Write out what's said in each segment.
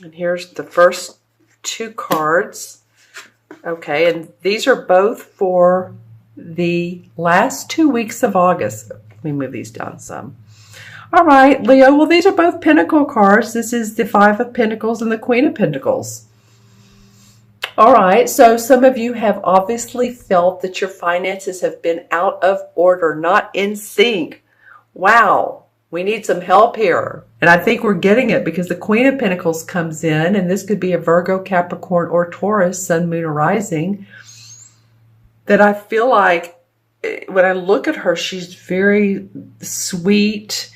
And here's the first two cards. Okay, and these are both for the last 2 weeks of August. Let me move these down some. All right, Leo, well, these are both Pentacle cards. This is the Five of Pentacles and the Queen of Pentacles. All right, so some of you have obviously felt that your finances have been out of order, not in sync. Wow, we need some help here. And I think we're getting it because the Queen of Pentacles comes in, and this could be a Virgo, Capricorn, or Taurus, Sun, Moon, or Rising, that I feel like when I look at her, she's very sweet.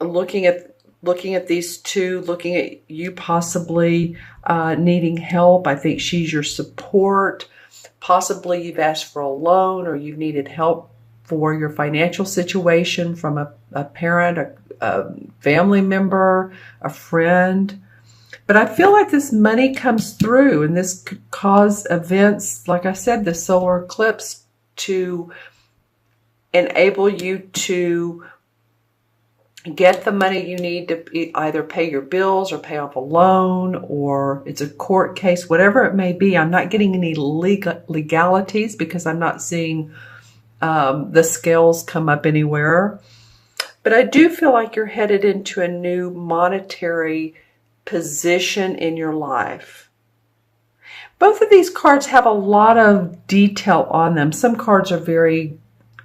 Looking at these two, looking at you possibly needing help. I think she's your support. Possibly you've asked for a loan or you've needed help for your financial situation from a parent, a family member, a friend. But I feel like this money comes through, and this could cause events, like I said, the solar eclipse, to enable you to get the money you need to either pay your bills or pay off a loan, or it's a court case, whatever it may be. I'm not getting any legalities because I'm not seeing the scales come up anywhere. But I do feel like you're headed into a new monetary position in your life. Both of these cards have a lot of detail on them. Some cards are very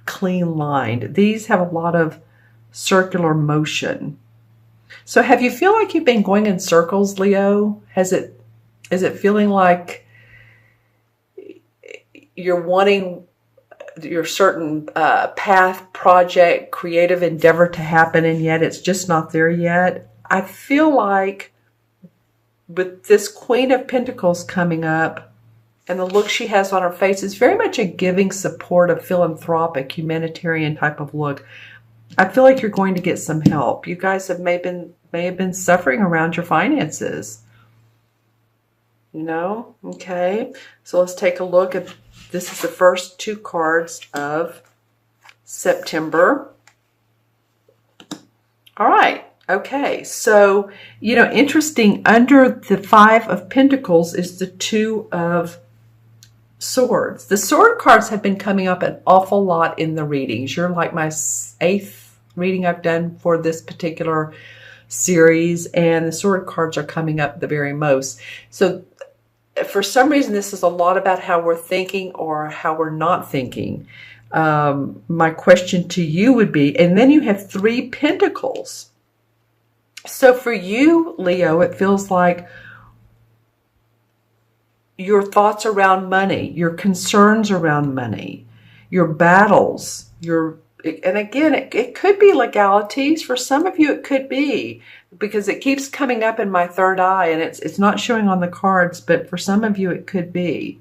clean lined. These have a lot of circular motion. So have you feel like you've been going in circles, Leo? Is it feeling like you're wanting your certain path, project, creative endeavor to happen, and yet it's just not there yet? I feel like with this Queen of Pentacles coming up and the look she has on her face is very much a giving, supportive, philanthropic, humanitarian type of look. I feel like you're going to get some help. You guys may have been suffering around your finances. You know? Okay. So let's take a look at, this is the first two cards of September. All right. Okay, so, you know, interesting, under the Five of Pentacles is the Two of Swords. The sword cards have been coming up an awful lot in the readings. You're like my 8th reading I've done for this particular series, and the sword cards are coming up the very most. So for some reason, this is a lot about how we're thinking or how we're not thinking. My question to you would be, and then you have 3 Pentacles. So for you, Leo, it feels like your thoughts around money, your concerns around money, your battles, and again, it could be legalities. For some of you, it could be, because it keeps coming up in my third eye, and it's not showing on the cards, but for some of you, it could be.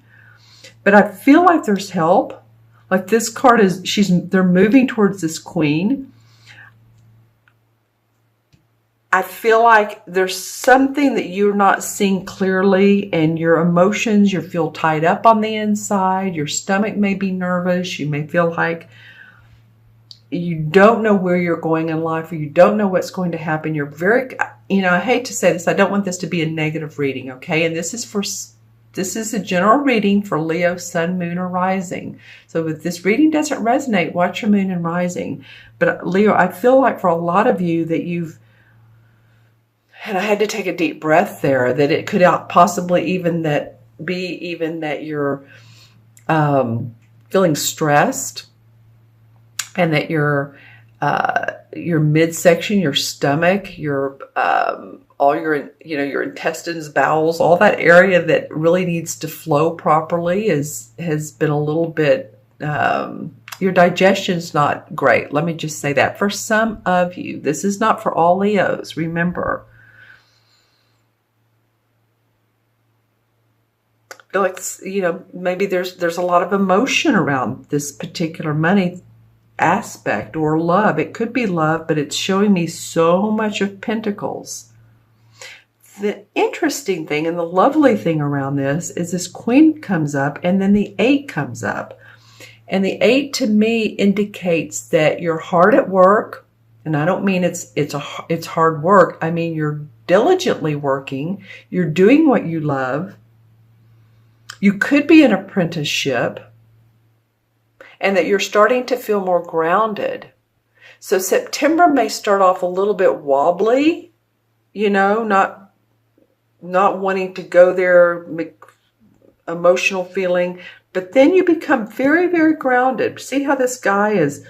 But I feel like there's help. Like this card they're moving towards this Queen. I feel like there's something that you're not seeing clearly, and your emotions, you feel tied up on the inside. Your stomach may be nervous. You may feel like you don't know where you're going in life, or you don't know what's going to happen. You're very, you know, I hate to say this. I don't want this to be a negative reading, okay? And this is a general reading for Leo, Sun, Moon, or Rising. So if this reading doesn't resonate, watch your Moon and Rising. But Leo, I feel like for a lot of you that and I had to take a deep breath there, that it could possibly even that you're feeling stressed, and that your midsection, your stomach, all your intestines, bowels, all that area that really needs to flow properly has been a little bit, your digestion's not great. Let me just say that. For some of you, this is not for all Leos, remember. Like, you know, maybe there's a lot of emotion around this particular money aspect, or love. It could be love, but it's showing me so much of Pentacles. The interesting thing and the lovely thing around this is this Queen comes up, and then the 8 comes up. And the 8 to me indicates that you're hard at work. And I don't mean it's hard work. I mean, diligently working. You're doing what you love. You could be an apprenticeship, and that you're starting to feel more grounded. So September may start off a little bit wobbly, not wanting to go there, emotional feeling, but then you become very, very grounded. See how this guy is,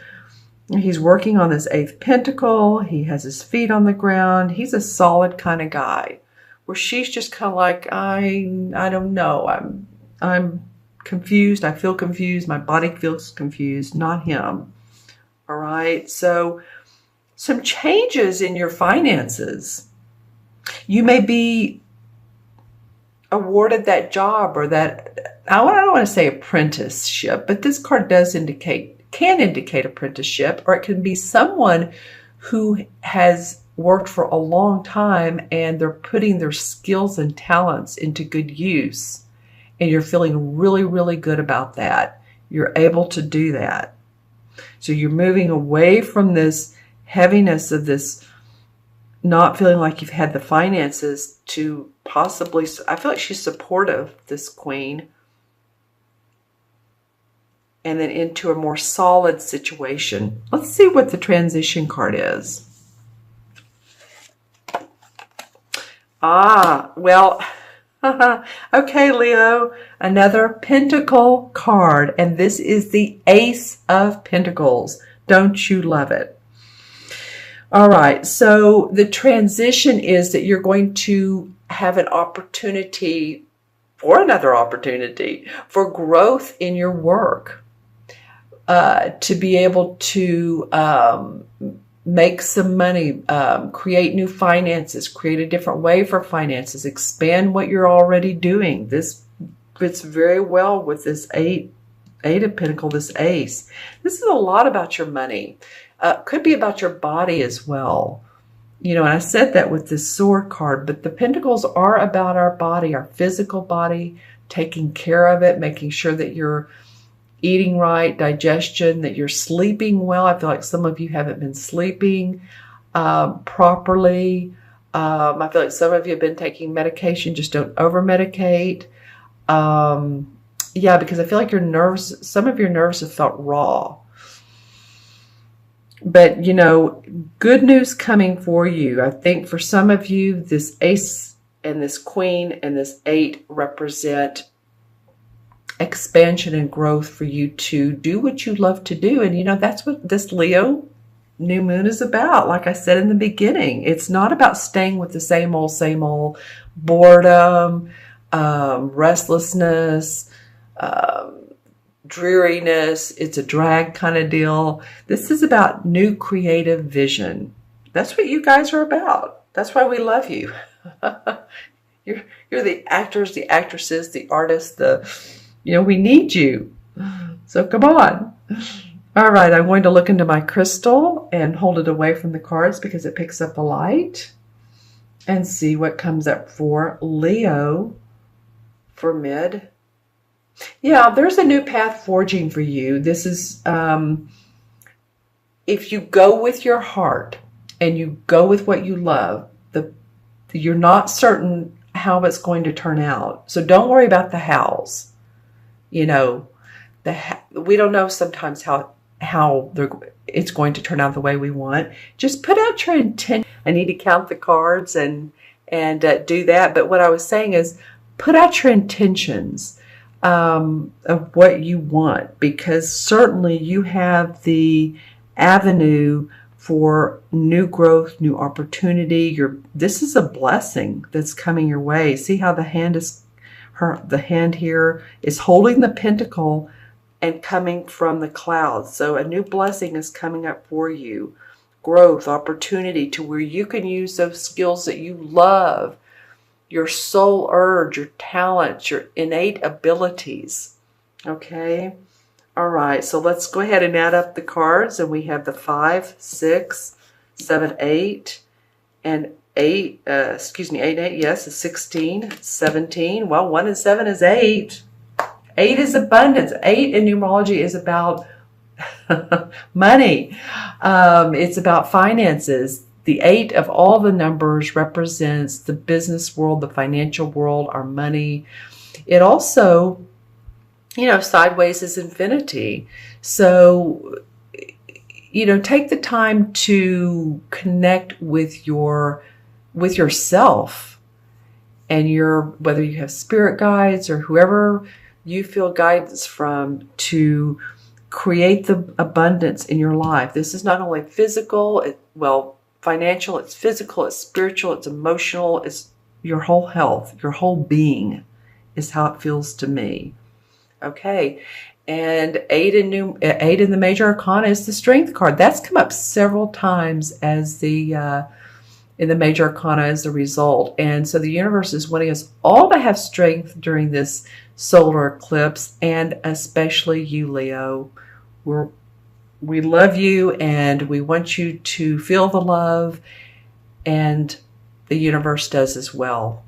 he's working on this 8th pentacle. He has his feet on the ground. He's a solid kind of guy, where she's just kind of like, I don't know. I'm confused. I feel confused. My body feels confused, not him. All right. So some changes in your finances. You may be awarded that job or that, I don't want to say apprenticeship, but this card can indicate apprenticeship, or it can be someone who has worked for a long time and they're putting their skills and talents into good use. And you're feeling really, really good about that. You're able to do that. So you're moving away from this heaviness of this not feeling like you've had the finances to possibly, I feel like she's supportive, this queen, and then into a more solid situation. Let's see what the transition card is. Well, okay, Leo, another pentacle card, and this is the Ace of Pentacles. Don't you love it? All right, so the transition is that you're going to have an opportunity for another opportunity for growth in your work, to be able to make some money, create new finances, create a different way for finances, expand what you're already doing. This fits very well with this eight of Pentacles, this Ace. This is a lot about your money. Could be about your body as well. And I said that with this Sword card, but the Pentacles are about our body, our physical body, taking care of it, making sure that you're eating right, digestion, that you're sleeping well. I feel like some of you haven't been sleeping properly. I feel like some of you have been taking medication. Just don't over-medicate. Yeah, because I feel like some of your nerves have felt raw. But, good news coming for you. I think for some of you, this Ace and this Queen and this 8 represent expansion and growth for you to do what you love to do. And, that's what this Leo new moon is about. Like I said in the beginning, it's not about staying with the same old boredom, restlessness, dreariness. It's a drag kind of deal. This is about new creative vision. That's what you guys are about. That's why we love you. You're the actors, the actresses, the artists, we need you. So come on. All right, I'm going to look into my crystal and hold it away from the cards because it picks up the light, and see what comes up for Leo for mid. Yeah, there's a new path forging for you. This is, if you go with your heart and you go with what you love, you're not certain how it's going to turn out. So don't worry about the hows. We don't know sometimes how it's going to turn out the way we want. Just put out your intent. I need to count the cards and do that. But what I was saying is put out your intentions of what you want, because certainly you have the avenue for new growth, new opportunity. This is a blessing that's coming your way. See how the hand here is holding the pentacle and coming from the clouds. So a new blessing is coming up for you. Growth, opportunity to where you can use those skills that you love, your soul urge, your talents, your innate abilities. Okay? All right, so let's go ahead and add up the cards. And we have the 5, 6, 7, 8, and 8, 8 and 8, yes, is 16, 17. Well, 1 and 7 is 8. 8 is abundance. 8 in numerology is about money. It's about finances. The 8 of all the numbers represents the business world, the financial world, our money. It also, sideways is infinity. So, take the time to connect with yourself and whether you have spirit guides or whoever you feel guidance from to create the abundance in your life. This is not only physical, financial, it's physical, it's spiritual, it's emotional, it's your whole health, your whole being is how it feels to me. Okay. And 8 in the major arcana is the strength card. That's come up several times as in the major arcana as a result. And so the universe is wanting us all to have strength during this solar eclipse, and especially you, Leo. We love you and we want you to feel the love, and the universe does as well.